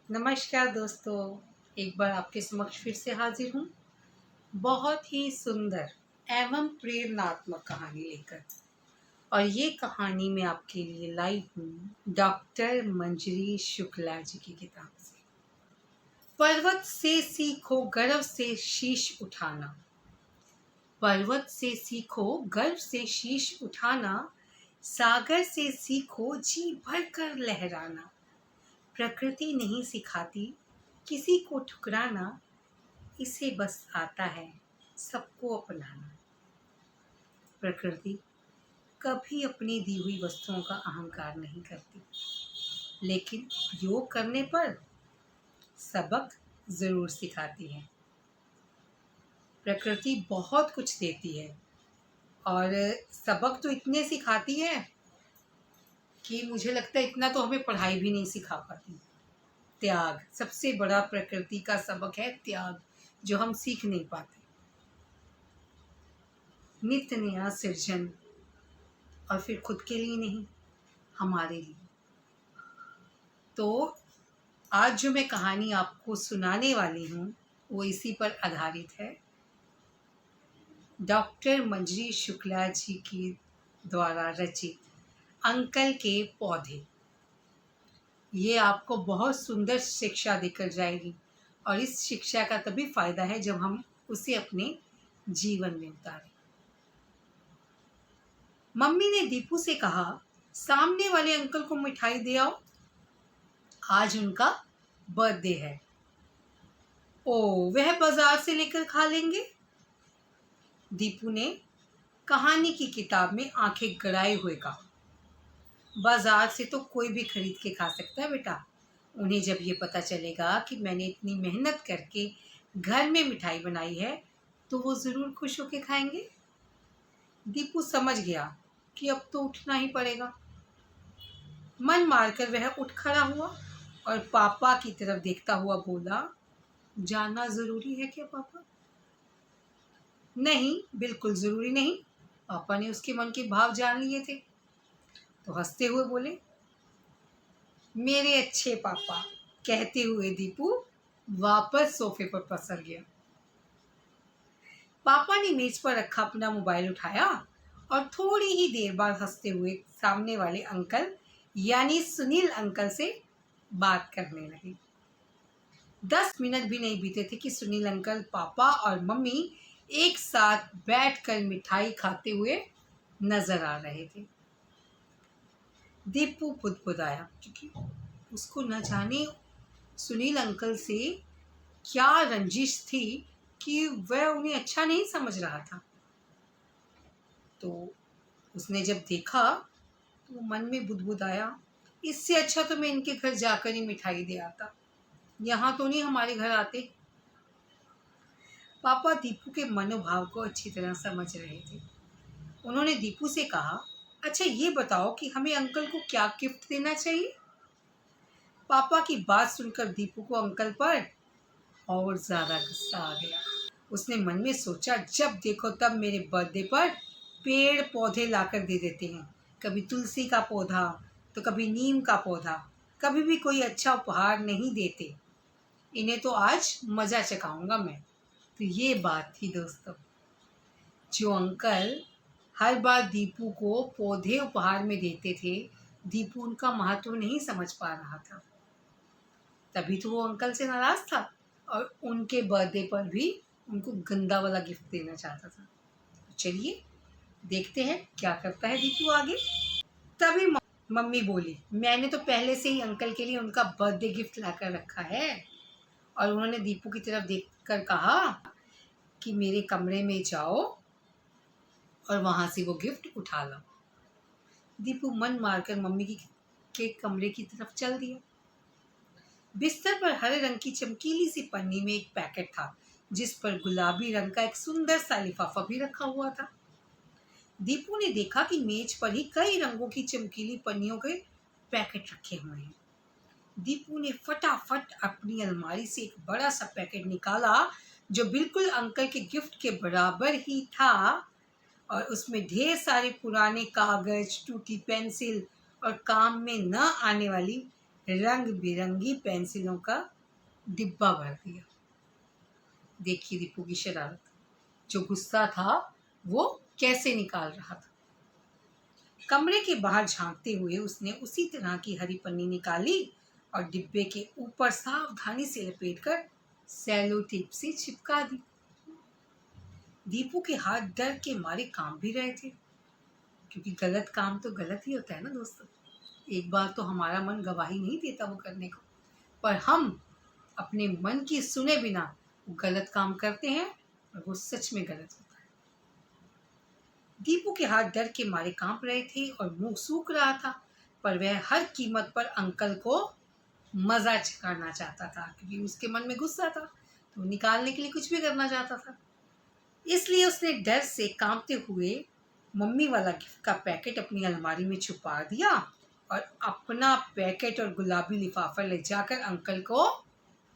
नमस्कार दोस्तों, एक बार आपके समक्ष फिर से हाजिर हूँ बहुत ही सुंदर एवं प्रेरणात्मक कहानी लेकर। और ये कहानी मैं आपके लिए लाई हूँ डॉक्टर मंजरी शुक्ला जी की किताब से। पर्वत से सीखो गर्व से शीश उठाना। पर्वत से सीखो गर्व से शीश उठाना, सागर से सीखो जी भरकर लहराना। प्रकृति नहीं सिखाती किसी को ठुकराना, इसे बस आता है सबको अपनाना। प्रकृति कभी अपनी दी हुई वस्तुओं का अहंकार नहीं करती, लेकिन प्रयोग करने पर सबक जरूर सिखाती है। प्रकृति बहुत कुछ देती है और सबक तो इतने सिखाती है कि मुझे लगता है इतना तो हमें पढ़ाई भी नहीं सिखा पाती। त्याग सबसे बड़ा प्रकृति का सबक है, त्याग, जो हम सीख नहीं पाते। नित्य नया सृजन, और फिर खुद के लिए नहीं, हमारे लिए। तो आज जो मैं कहानी आपको सुनाने वाली हूँ वो इसी पर आधारित है। डॉक्टर मंजरी शुक्ला जी की द्वारा रचित अंकल के पौधे। ये आपको बहुत सुंदर शिक्षा देकर जाएगी, और इस शिक्षा का तभी फायदा है जब हम उसे अपने जीवन में उतारें। मम्मी ने दीपू से कहा, सामने वाले अंकल को मिठाई दे आओ, आज उनका बर्थडे है। ओ, वह बाजार से लेकर खा लेंगे? दीपू ने कहानी की किताब में आंखें गड़ाए हुए कहा। बाजार से तो कोई भी खरीद के खा सकता है बेटा। उन्हें जब ये पता चलेगा कि मैंने इतनी मेहनत करके घर में मिठाई बनाई है तो वो जरूर खुश होकर खाएंगे। दीपू समझ गया कि अब तो उठना ही पड़ेगा। मन मारकर वह उठ खड़ा हुआ और पापा की तरफ देखता हुआ बोला, जाना जरूरी है क्या पापा? नहीं, बिल्कुल जरूरी नहीं। पापा ने उसके मन के भाव जान लिए थे तो हंसते हुए बोले, मेरे अच्छे पापा। कहते हुए दीपू वापस सोफे पर पसर गया। पापा ने मेज पर रखा अपना मोबाइल उठाया और थोड़ी ही देर बाद हंसते हुए सामने वाले अंकल यानी सुनील अंकल से बात करने लगे। 10 मिनट भी नहीं बीते थे कि सुनील अंकल, पापा और मम्मी एक साथ बैठकर मिठाई खाते हुए नजर आ रहे थे। दीपू बुदबुदाया, क्योंकि उसको न जाने सुनील अंकल से क्या रंजिश थी कि वह उन्हें अच्छा नहीं समझ रहा था। तो उसने जब देखा तो मन में बुदबुदाया, इससे अच्छा तो मैं इनके घर जाकर ही मिठाई दे आता, यहाँ तो नहीं हमारे घर आते। पापा दीपू के मनोभाव को अच्छी तरह समझ रहे थे। उन्होंने दीपू से कहा, अच्छा ये बताओ कि हमें अंकल को क्या गिफ्ट देना चाहिए? पापा की बात सुनकर दीपू को अंकल पर और ज्यादा गुस्सा आ गया। उसने मन में सोचा, जब देखो तब मेरे बर्थडे पर पेड़ पौधे लाकर दे देते हैं। कभी तुलसी का पौधा तो कभी नीम का पौधा, कभी भी कोई अच्छा उपहार नहीं देते। इन्हें तो आज मजा चखाऊंगा मैं। तो ये बात थी दोस्तों। जो अंकल हर बार दीपू को पौधे उपहार में देते थे, दीपू उनका महत्व नहीं समझ पा रहा था। तभी तो वो अंकल से नाराज था और उनके बर्थडे पर भी उनको गंदा वाला गिफ्ट देना चाहता था। चलिए देखते हैं क्या करता है दीपू आगे। तभी मम्मी बोली, मैंने तो पहले से ही अंकल के लिए उनका बर्थडे गिफ्ट लाकर रखा है। और उन्होंने दीपू की तरफ देखकर कहा कि मेरे कमरे में जाओ और वहां से वो गिफ्ट उठा लो। दीपू मन मारकर मम्मी के कमरे की तरफ चल दिया। बिस्तर पर हरे रंग की चमकीली सी पन्नी में एक पैकेट था, जिस पर गुलाबी रंग का एक सुंदर सा लिफाफा भी रखा हुआ था। दीपू ने देखा कि मेज पर ही कई रंगों की चमकीली पन्नियों के पैकेट रखे हुए हैं। दीपू ने फटाफट अपनी अलमारी से एक बड़ा सा पैकेट निकाला जो बिल्कुल अंकल के गिफ्ट के बराबर ही था, और उसमें ढेर सारे पुराने कागज, टूटी पेंसिल और काम में न आने वाली रंग बिरंगी पेंसिलों का डिब्बा भर दिया। देखिए दीपू की शरारत, जो गुस्सा था वो कैसे निकाल रहा था। कमरे के बाहर झांकते हुए उसने उसी तरह की हरी पन्नी निकाली और डिब्बे के ऊपर सावधानी से लपेटकर सेलो टेप से चिपका दी। दीपू के हाथ डर के मारे कांप भी रहे थे, क्योंकि गलत काम तो गलत ही होता है ना दोस्तों। एक बार तो हमारा मन गवाही नहीं देता वो करने को, पर हम अपने मन की सुने बिना वो गलत काम करते हैं और वो सच में गलत होता है। दीपू के हाथ डर के मारे कांप रहे थे और मुंह सूख रहा था, पर वह हर कीमत पर अंकल को मजा चखाना चाहता था, क्योंकि उसके मन में गुस्सा था तो निकालने के लिए कुछ भी करना चाहता था। इसलिए उसने डर से कांपते हुए मम्मी वाला गिफ्ट का पैकेट अपनी अलमारी में छुपा दिया और अपना पैकेट और गुलाबी लिफाफा ले जाकर अंकल को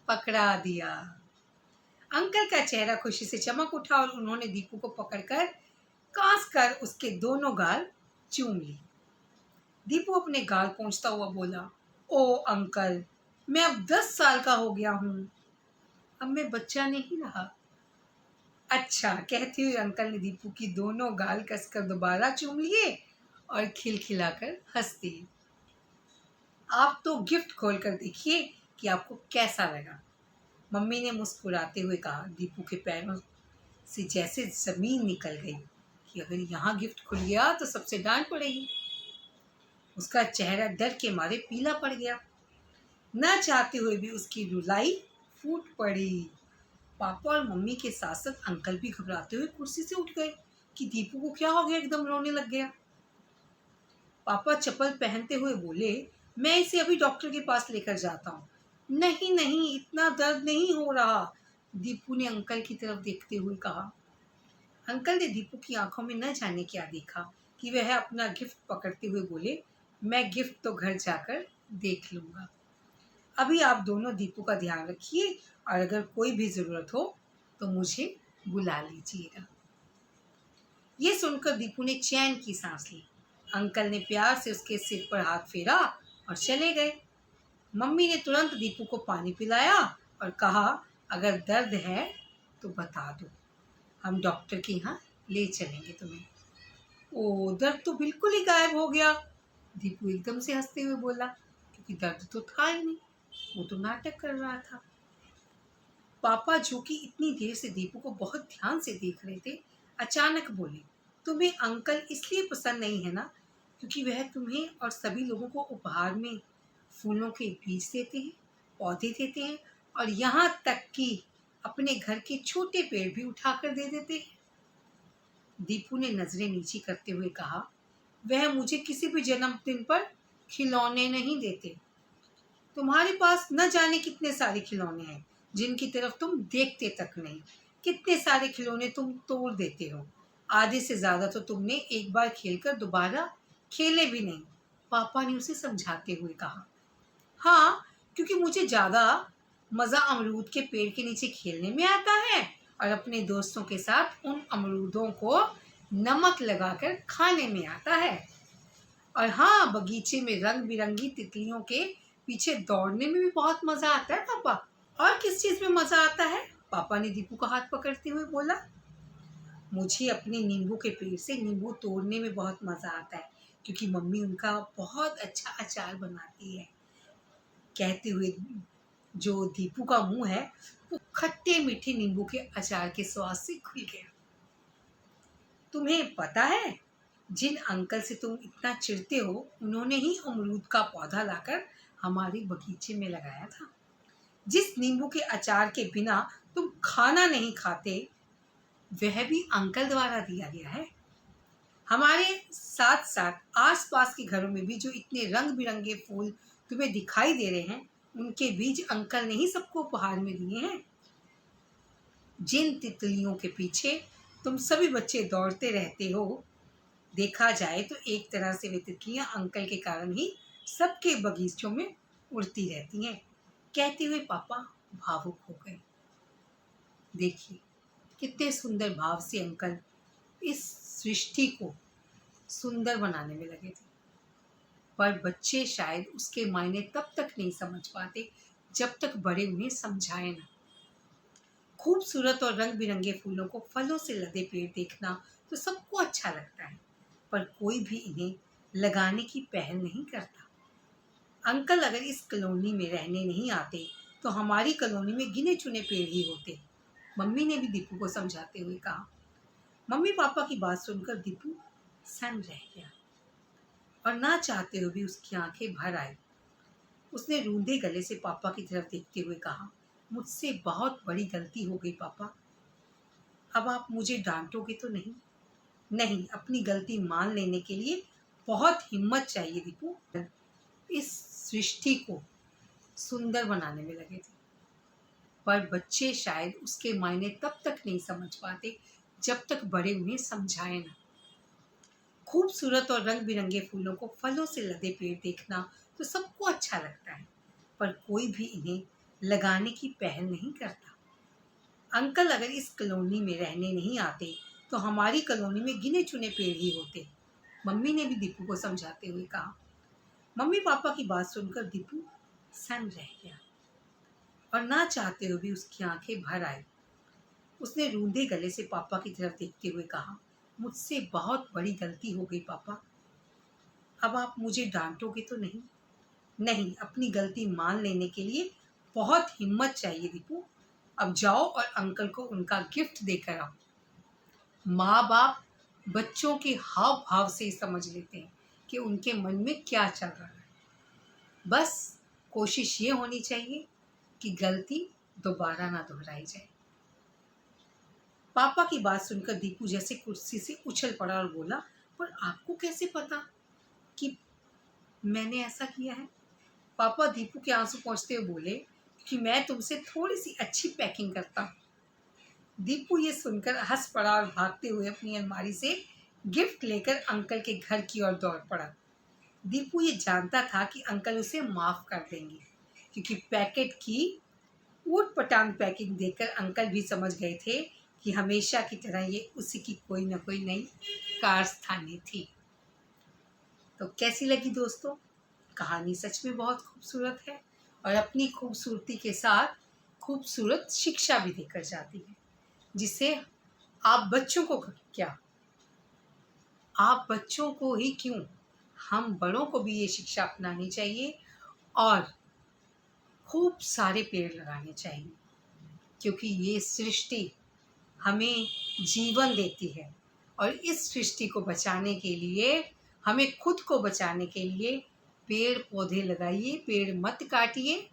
पकड़ा दिया। अंकल का चेहरा खुशी से चमक उठा और उन्होंने दीपू को पकड़कर कांस कर उसके दोनों गाल चूम ली। दीपू अपने गाल पोंछता हुआ बोला, ओ अंकल, मैं अब 10 साल का हो गया हूँ, अब मैं बच्चा नहीं रहा। अच्छा, कहते हुए अंकल ने दीपू की दोनों गाल कसकर दोबारा चूम लिए और खिलखिलाकर हंस दिए। आप तो गिफ्ट खोलकर देखिए कि आपको कैसा लगा, मम्मी ने मुस्कुराते हुए कहा। दीपू के पैरों से जैसे जमीन निकल गई कि अगर यहाँ गिफ्ट खुल गया तो सबसे डांट पड़ेगी। उसका चेहरा डर के मारे पीला पड़ गया। न चाहते हुए भी उसकी रुलाई फूट पड़ी। पापा और मम्मी के साथ साथ अंकल भी घबराते हुए कुर्सी से उठ गए कि दीपू को क्या हो गया, एकदम रोने लग गया। पापा चप्पल पहनते हुए बोले, मैं इसे अभी डॉक्टर के पास लेकर जाता हूँ। नहीं नहीं, इतना दर्द नहीं हो रहा, दीपू ने अंकल की तरफ देखते हुए कहा। अंकल ने दीपू की आंखों में न जाने क्या देखा कि वह अपना गिफ्ट पकड़ते हुए बोले, मैं गिफ्ट तो घर जाकर देख लूंगा, अभी आप दोनों दीपू का ध्यान रखिए और अगर कोई भी ज़रूरत हो तो मुझे बुला लीजिएगा। ये सुनकर दीपू ने चैन की सांस ली। अंकल ने प्यार से उसके सिर पर हाथ फेरा और चले गए। मम्मी ने तुरंत दीपू को पानी पिलाया और कहा, अगर दर्द है तो बता दो, हम डॉक्टर के यहाँ ले चलेंगे तुम्हें। ओ, दर्द तो बिल्कुल ही गायब हो गया, दीपू एकदम से हंसते हुए बोला, क्योंकि दर्द तो था ही नहीं, वो तो नाटक कर रहा था। पापा, जो कि इतनी देर से दीपू को बहुत ध्यान से देख रहे थे, अचानक बोले, तुम्हें अंकल इसलिए पसंद नहीं है ना क्योंकि वह तुम्हें और सभी लोगों को उपहार में फूलों के बीज देते हैं, पौधे देते हैं और यहाँ तक कि अपने घर के छोटे पेड़ भी उठाकर दे देते हैं। दीपू ने नजरें नीची करते हुए कहा, वह मुझे किसी भी जन्मदिन पर खिलौने नहीं देते। तुम्हारे पास न जाने कितने सारे खिलौने हैं जिनकी तरफ तुम देखते तक नहीं। कितने सारे खिलौने तुम तोड़ देते हो, आधे से ज्यादा तो तुमने एक बार खेलकर दोबारा खेले भी नहीं, पापा ने उसे समझाते हुए कहा। हाँ, क्योंकि मुझे ज्यादा मजा अमरूद के पेड़ के नीचे खेलने में आता है और अपने दोस्तों के साथ उन अमरूदों को नमक लगाकर खाने में आता है। और हाँ, बगीचे में रंग बिरंगी तितलियों के पीछे दौड़ने में भी बहुत मजा आता है पापा। और किस चीज में मजा आता है, पापा ने दीपू का हाथ पकड़ते हुए बोला। मुझे अपने नींबू के पेड़ से नींबू तोड़ने में बहुत मजा आता है, क्योंकि मम्मी उनका बहुत अच्छा अचार बनाती है। कहते हुए जो दीपू का मुंह है वो खट्टे मीठे नींबू के अचार के स्वाद से खुल गया। तुम्हें पता है, जिन अंकल से तुम इतना चिढ़ते हो उन्होंने ही अमरूद का पौधा लाकर हमारे बगीचे में लगाया था। जिस नींबू के अचार के बिना तुम खाना नहीं खाते वह भी अंकल द्वारा दिया गया है। हमारे साथ साथ आसपास के घरों में भी जो इतने रंग बिरंगे फूल तुम्हें दिखाई दे रहे हैं उनके बीज अंकल ने ही सबको उपहार में दिए हैं। जिन तितलियों के पीछे तुम सभी बच्चे दौड़ते रहते हो, देखा जाए तो एक तरह से वे तितलियां अंकल के कारण ही सबके बगीचों में उड़ती रहती हैं। कहते हुए पापा भावुक हो गए। देखिए कितने सुंदर भाव से अंकल इस सृष्टि को सुंदर बनाने में लगे थे। पर बच्चे शायद उसके मायने तब तक नहीं समझ पाते जब तक बड़े उन्हें समझाए ना। खूबसूरत और रंग बिरंगे फूलों को फलों से लदे पेड़ देखना तो सबको अच्छा लगता है, पर कोई भी इन्हें लगाने की पहल नहीं करता। अंकल अगर इस कॉलोनी में रहने नहीं आते तो हमारी कॉलोनी में गिने चुने पेड़ ही होते, मम्मी ने भी दीपू को समझाते हुए कहा। मम्मी पापा की बात सुनकर दीपू सन्न रह गया और ना चाहते हुए भी उसकी आंखें भर आई। उसने रूंधे गले से पापा की तरफ देखते हुए कहा, मुझसे बहुत बड़ी गलती हो गई पापा, अब आप मुझे डांटोगे तो नहीं? नहीं, अपनी गलती मान लेने के लिए बहुत हिम्मत चाहिए दीपू। इस सृष्टि को सुंदर बनाने में लगे थे, पर बच्चे शायद उसके मायने तब तक नहीं समझ पाते जब तक बड़े उन्हें समझाए ना। खूबसूरत और रंग बिरंगे फूलों को फलों से लदे पेड़ देखना तो सबको अच्छा लगता है, पर कोई भी इन्हें लगाने की पहल नहीं करता। अंकल अगर इस कॉलोनी में रहने नहीं आते तो हमारी कॉलोनी में गिने चुने पेड़ ही होते, मम्मी ने भी दीपू को समझाते हुए कहा। मम्मी पापा की बात सुनकर दीपू सन्न रह गया और ना चाहते हुए भी उसकी आंखें भर आई। उसने रूंधे गले से पापा की तरफ देखते हुए कहा, मुझसे बहुत बड़ी गलती हो गई पापा, अब आप मुझे डांटोगे तो नहीं? नहीं, अपनी गलती मान लेने के लिए बहुत हिम्मत चाहिए दीपू। अब जाओ और अंकल को उनका गिफ्ट देकर आओ। माँ बाप बच्चों के हाव भाव से ही समझ लेते हैं कि उनके मन में क्या चल रहा है। बस कोशिश ये होनी चाहिए कि गलती दोबारा ना दोहराई जाए। पापा की बात सुनकर दीपू जैसे कुर्सी से उछल पड़ा और बोला, पर आपको कैसे पता कि मैंने ऐसा किया है? पापा दीपू के आंसू पोंछते हुए बोले कि मैं तुमसे थोड़ी सी अच्छी पैकिंग करता हूँ। दीपू ये सुनकर हंस पड़ा और भागते हुए अपनी अलमारी से गिफ्ट लेकर अंकल के घर की ओर दौड़ पड़ा। दीपू ये जानता था कि अंकल उसे माफ कर देंगे, क्योंकि पैकेट की ऊट पटांग पैकिंग देखकर अंकल भी समझ गए थे कि हमेशा की तरह ये उसी की कोई न कोई नई कारस्तानी थी। तो कैसी लगी दोस्तों? कहानी सच में बहुत खूबसूरत है और अपनी खूबसूरती के साथ खूबसूरत शिक्षा भी देकर जाती है, जिसे आप बच्चों को क्या, आप बच्चों को ही क्यों, हम बड़ों को भी ये शिक्षा अपनानी चाहिए और खूब सारे पेड़ लगाने चाहिए, क्योंकि ये सृष्टि हमें जीवन देती है और इस सृष्टि को बचाने के लिए, हमें खुद को बचाने के लिए पेड़ पौधे लगाइए, पेड़ मत काटिए।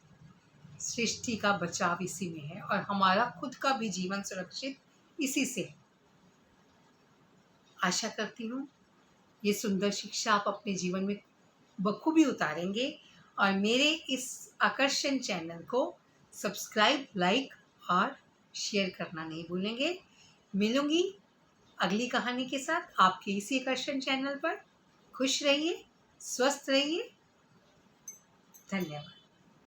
सृष्टि का बचाव इसी में है और हमारा खुद का भी जीवन सुरक्षित इसी से। आशा करती हूँ ये सुंदर शिक्षा आप अपने जीवन में बखूबी उतारेंगे और मेरे इस आकर्षण चैनल को सब्सक्राइब, लाइक और शेयर करना नहीं भूलेंगे। मिलूंगी अगली कहानी के साथ आपके इसी आकर्षण चैनल पर। खुश रहिए, स्वस्थ रहिए। धन्यवाद।